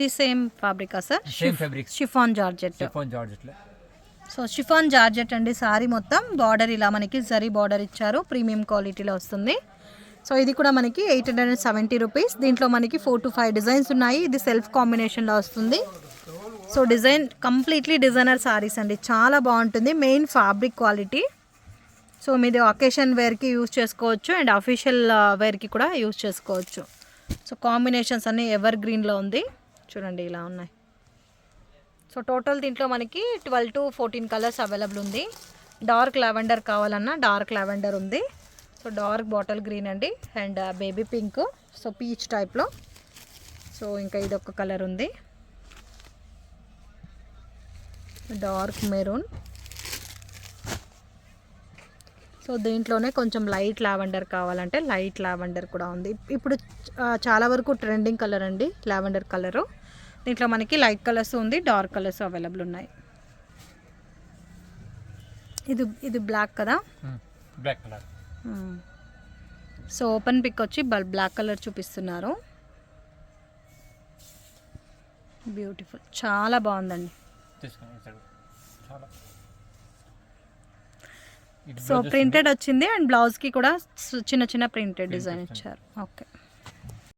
ఇది సేమ్ ఫ్యాబ్రికా sir? Same fabric, chiffon georgette. So chiffon georgette అండి. సారీ మొత్తం బార్డర్ ఇలా మనకి జరీ బార్డర్ ఇచ్చారు, ప్రీమియం క్వాలిటీలో వస్తుంది. సో ఇది కూడా మనకి 870 రూపీస్. దీంట్లో మనకి 4 to 5 డిజైన్స్ ఉన్నాయి. ఇది సెల్ఫ్ కాంబినేషన్లో వస్తుంది. So design completely designer saris అండి, చాలా బాగుంటుంది. Main fabric quality. సో మీది అకేషన్ వేర్కి యూజ్ చేసుకోవచ్చు అండ్ అఫీషియల్ వేర్కి కూడా యూజ్ చేసుకోవచ్చు. సో కాంబినేషన్స్ అన్నీ ఎవర్ గ్రీన్లో ఉంది చూడండి, ఇలా ఉన్నాయి. సో టోటల్ దీంట్లో మనకి 12 to 14 కలర్స్ అవైలబుల్ ఉంది. డార్క్ లావెండర్ కావాలన్నా డార్క్ లావెండర్ ఉంది. సో డార్క్ బాటిల్ గ్రీన్ అండి and baby pink, so peach టైప్లో. సో ఇంకా ఇది ఒక కలర్ ఉంది, డార్క్ మెరూన్. సో దీంట్లోనే కొంచెం లైట్ లావెండర్ కావాలంటే లైట్ లావెండర్ కూడా ఉంది. ఇప్పుడు చాలా వరకు ట్రెండింగ్ కలర్ అండి లావెండర్ కలరు. దీంట్లో మనకి లైట్ కలర్స్ ఉంది, డార్క్ కలర్స్ అవైలబుల్ ఉన్నాయి. ఇది బ్లాక్ కదా, black colour. So open pick వచ్చి బ్లాక్ కలర్ చూపిస్తున్నారు. బ్యూటిఫుల్, చాలా బాగుందండి. సో ప్రింటెడ్ వచ్చింది అండ్ బ్లౌజ్కి కూడా చిన్న చిన్న ప్రింటెడ్ డిజైన్ ఇచ్చారు. ఓకే.